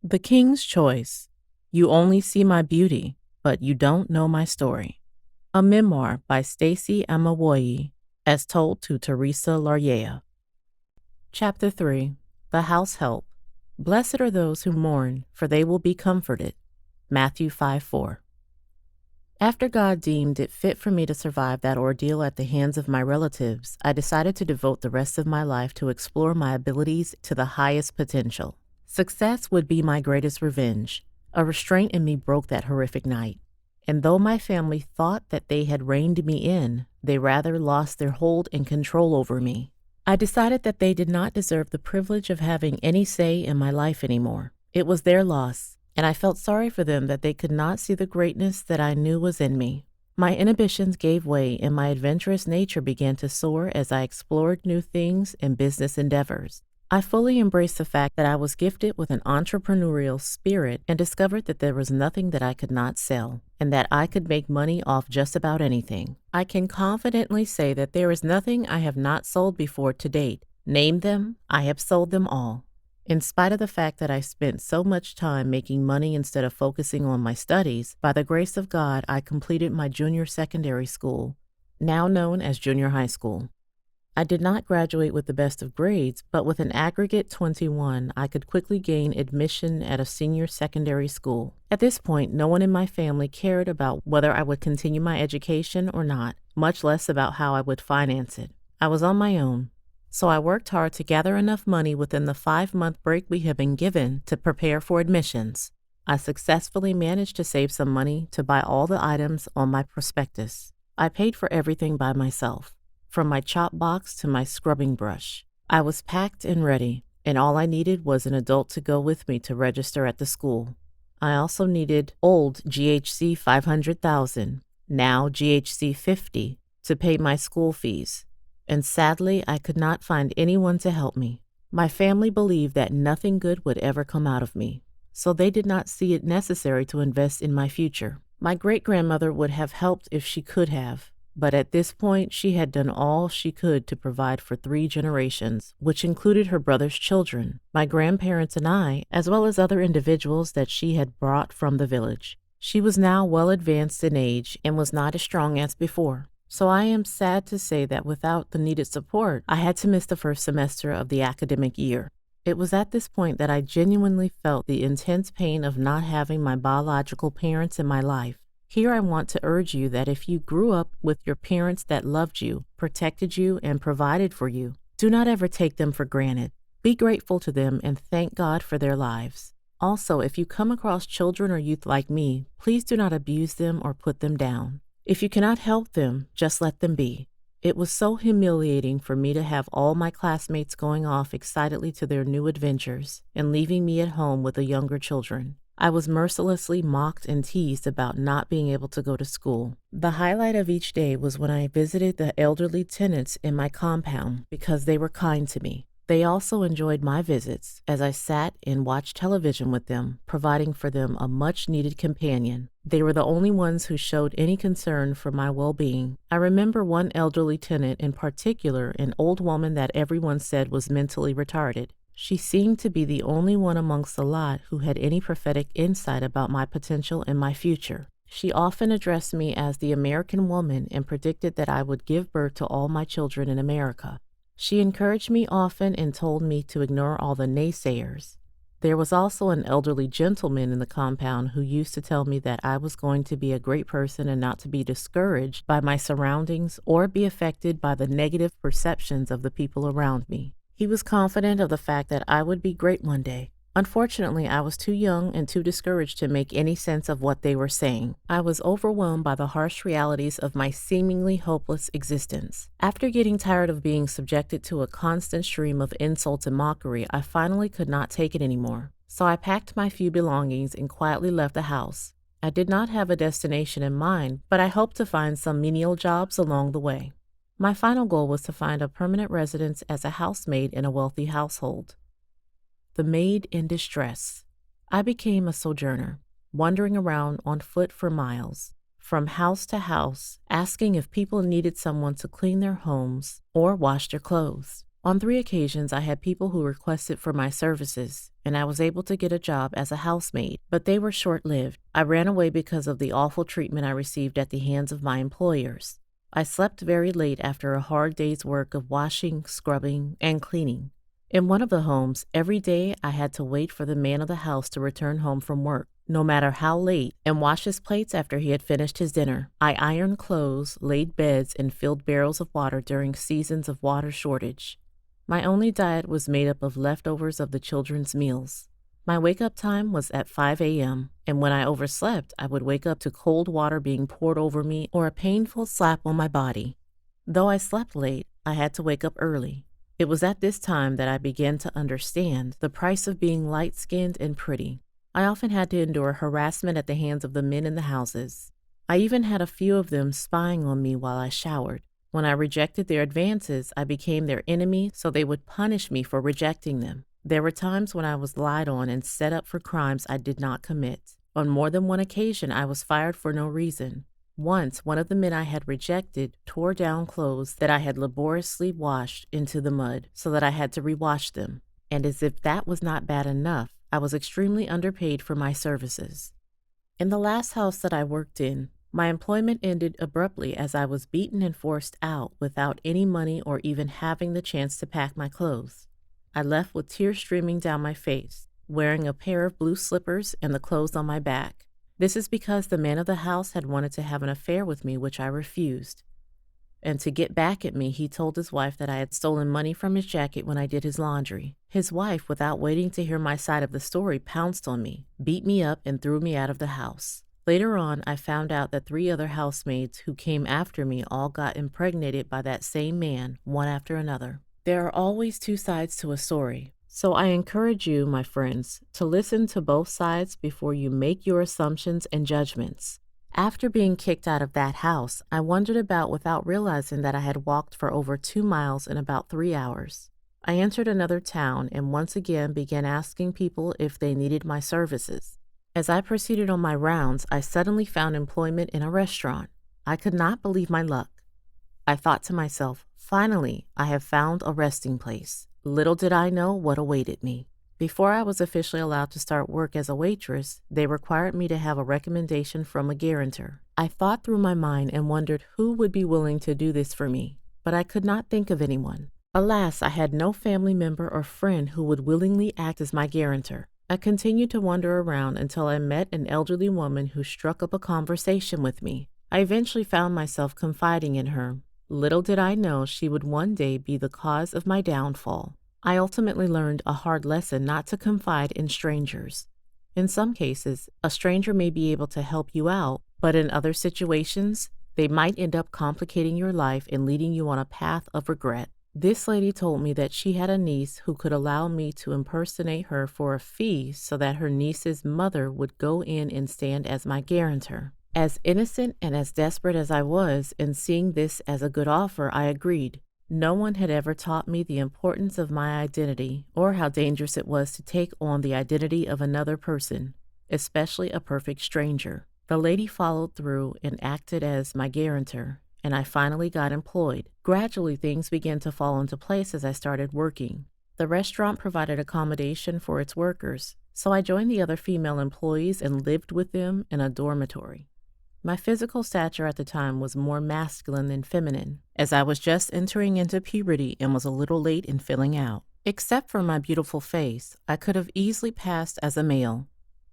The King's Choice. You Only See My Beauty, but You Don't Know My Story. A memoir by Stacey Amawoye, as told to Teresa Laryea. Chapter 3. The House Help. Blessed are those who mourn, for they will be comforted. Matthew 5:4. After God deemed it fit for me to survive that ordeal at the hands of my relatives, I decided to devote the rest of my life to explore my abilities to the highest potential. Success would be my greatest revenge. A restraint in me broke that horrific night. And though my family thought that they had reined me in, they rather lost their hold and control over me. I decided that they did not deserve the privilege of having any say in my life anymore. It was their loss, and I felt sorry for them that they could not see the greatness that I knew was in me. My inhibitions gave way and my adventurous nature began to soar as I explored new things and business endeavors. I fully embraced the fact that I was gifted with an entrepreneurial spirit and discovered that there was nothing that I could not sell, and that I could make money off just about anything. I can confidently say that there is nothing I have not sold before to date. Name them, I have sold them all. In spite of the fact that I spent so much time making money instead of focusing on my studies, by the grace of God, I completed my junior secondary school, now known as junior high school. I did not graduate with the best of grades, but with an aggregate 21, I could quickly gain admission at a senior secondary school. At this point, no one in my family cared about whether I would continue my education or not, much less about how I would finance it. I was on my own, so I worked hard to gather enough money within the 5-month break we had been given to prepare for admissions. I successfully managed to save some money to buy all the items on my prospectus. I paid for everything by myself, from my chop box to my scrubbing brush. I was packed and ready, and all I needed was an adult to go with me to register at the school. I also needed old GHC 500,000, now GHC 50, to pay my school fees. And sadly, I could not find anyone to help me. My family believed that nothing good would ever come out of me, so they did not see it necessary to invest in my future. My great-grandmother would have helped if she could have, but at this point, she had done all she could to provide for 3 generations, which included her brother's children, my grandparents and I, as well as other individuals that she had brought from the village. She was now well advanced in age and was not as strong as before. So I am sad to say that without the needed support, I had to miss the first semester of the academic year. It was at this point that I genuinely felt the intense pain of not having my biological parents in my life. Here I want to urge you that if you grew up with your parents that loved you, protected you, and provided for you, do not ever take them for granted. Be grateful to them and thank God for their lives. Also, if you come across children or youth like me, please do not abuse them or put them down. If you cannot help them, just let them be. It was so humiliating for me to have all my classmates going off excitedly to their new adventures and leaving me at home with the younger children. I was mercilessly mocked and teased about not being able to go to school. The highlight of each day was when I visited the elderly tenants in my compound because they were kind to me. They also enjoyed my visits as I sat and watched television with them, providing for them a much-needed companion. They were the only ones who showed any concern for my well-being. I remember one elderly tenant in particular, an old woman that everyone said was mentally retarded. She seemed to be the only one amongst the lot who had any prophetic insight about my potential and my future. She often addressed me as the American woman and predicted that I would give birth to all my children in America. She encouraged me often and told me to ignore all the naysayers. There was also an elderly gentleman in the compound who used to tell me that I was going to be a great person and not to be discouraged by my surroundings or be affected by the negative perceptions of the people around me. He was confident of the fact that I would be great one day. Unfortunately, I was too young and too discouraged to make any sense of what they were saying. I was overwhelmed by the harsh realities of my seemingly hopeless existence. After getting tired of being subjected to a constant stream of insults and mockery, I finally could not take it anymore. So I packed my few belongings and quietly left the house. I did not have a destination in mind, but I hoped to find some menial jobs along the way. My final goal was to find a permanent residence as a housemaid in a wealthy household. The maid in distress. I became a sojourner, wandering around on foot for miles, from house to house, asking if people needed someone to clean their homes or wash their clothes. On 3 occasions, I had people who requested for my services, and I was able to get a job as a housemaid, but they were short-lived. I ran away because of the awful treatment I received at the hands of my employers. I slept very late after a hard day's work of washing, scrubbing, and cleaning. In one of the homes, every day I had to wait for the man of the house to return home from work, no matter how late, and wash his plates after he had finished his dinner. I ironed clothes, laid beds, and filled barrels of water during seasons of water shortage. My only diet was made up of leftovers of the children's meals. My wake-up time was at 5 a.m., and when I overslept, I would wake up to cold water being poured over me or a painful slap on my body. Though I slept late, I had to wake up early. It was at this time that I began to understand the price of being light-skinned and pretty. I often had to endure harassment at the hands of the men in the houses. I even had a few of them spying on me while I showered. When I rejected their advances, I became their enemy, so they would punish me for rejecting them. There were times when I was lied on and set up for crimes I did not commit. On more than one occasion, I was fired for no reason. Once, one of the men I had rejected tore down clothes that I had laboriously washed into the mud so that I had to rewash them. And as if that was not bad enough, I was extremely underpaid for my services. In the last house that I worked in, my employment ended abruptly as I was beaten and forced out without any money or even having the chance to pack my clothes. I left with tears streaming down my face, wearing a pair of blue slippers and the clothes on my back. This is because the man of the house had wanted to have an affair with me, which I refused. And to get back at me, he told his wife that I had stolen money from his jacket when I did his laundry. His wife, without waiting to hear my side of the story, pounced on me, beat me up, and threw me out of the house. Later on, I found out that 3 other housemaids who came after me all got impregnated by that same man, one after another. There are always 2 sides to a story, so I encourage you, my friends, to listen to both sides before you make your assumptions and judgments. After being kicked out of that house, I wandered about without realizing that I had walked for over 2 miles in about 3 hours. I entered another town and once again began asking people if they needed my services. As I proceeded on my rounds, I suddenly found employment in a restaurant. I could not believe my luck. I thought to myself, finally, I have found a resting place. Little did I know what awaited me. Before I was officially allowed to start work as a waitress, they required me to have a recommendation from a guarantor. I thought through my mind and wondered who would be willing to do this for me, but I could not think of anyone. Alas, I had no family member or friend who would willingly act as my guarantor. I continued to wander around until I met an elderly woman who struck up a conversation with me. I eventually found myself confiding in her. Little did I know she would one day be the cause of my downfall. I ultimately learned a hard lesson not to confide in strangers. In some cases, a stranger may be able to help you out, but in other situations, they might end up complicating your life and leading you on a path of regret. This lady told me that she had a niece who could allow me to impersonate her for a fee so that her niece's mother would go in and stand as my guarantor. As innocent and as desperate as I was in seeing this as a good offer, I agreed. No one had ever taught me the importance of my identity or how dangerous it was to take on the identity of another person, especially a perfect stranger. The lady followed through and acted as my guarantor, and I finally got employed. Gradually, things began to fall into place as I started working. The restaurant provided accommodation for its workers, so I joined the other female employees and lived with them in a dormitory. My physical stature at the time was more masculine than feminine, as I was just entering into puberty and was a little late in filling out. Except for my beautiful face, I could have easily passed as a male.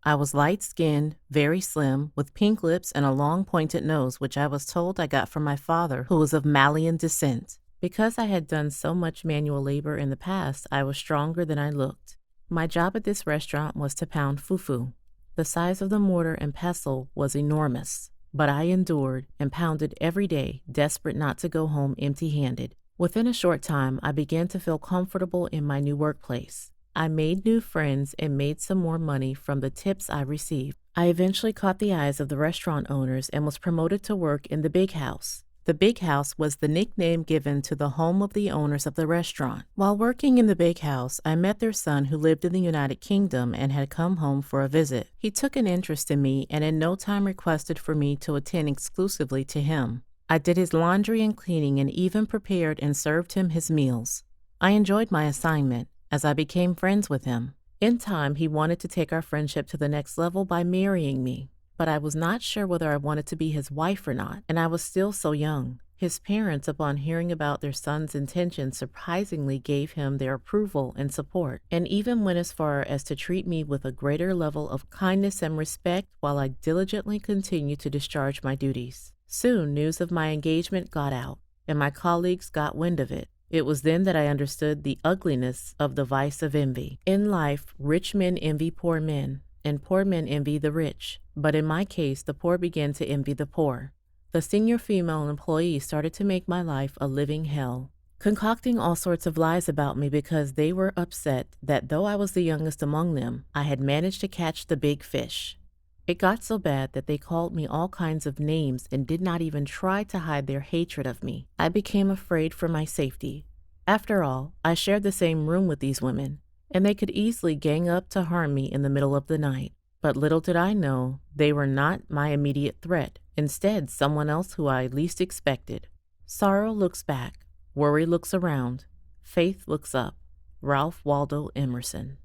I was light-skinned, very slim, with pink lips and a long pointed nose, which I was told I got from my father, who was of Malian descent. Because I had done so much manual labor in the past, I was stronger than I looked. My job at this restaurant was to pound fufu. The size of the mortar and pestle was enormous, but I endured and pounded every day, desperate not to go home empty-handed. Within a short time, I began to feel comfortable in my new workplace. I made new friends and made some more money from the tips I received. I eventually caught the eyes of the restaurant owners and was promoted to work in the Big House. The Big House was the nickname given to the home of the owners of the restaurant. While working in the Big House, I met their son who lived in the United Kingdom and had come home for a visit. He took an interest in me and in no time requested for me to attend exclusively to him. I did his laundry and cleaning and even prepared and served him his meals. I enjoyed my assignment as I became friends with him. In time, he wanted to take our friendship to the next level by marrying me, but I was not sure whether I wanted to be his wife or not, and I was still so young. His parents, upon hearing about their son's intentions, surprisingly gave him their approval and support, and even went as far as to treat me with a greater level of kindness and respect while I diligently continued to discharge my duties. Soon, news of my engagement got out, and my colleagues got wind of it. It was then that I understood the ugliness of the vice of envy. In life, rich men envy poor men, and poor men envy the rich. But in my case, the poor began to envy the poor. The senior female employee started to make my life a living hell, concocting all sorts of lies about me because they were upset that though I was the youngest among them, I had managed to catch the big fish. It got so bad that they called me all kinds of names and did not even try to hide their hatred of me. I became afraid for my safety. After all, I shared the same room with these women, and they could easily gang up to harm me in the middle of the night. But little did I know, they were not my immediate threat, instead someone else who I least expected. Sorrow looks back, worry looks around, faith looks up. Ralph Waldo Emerson.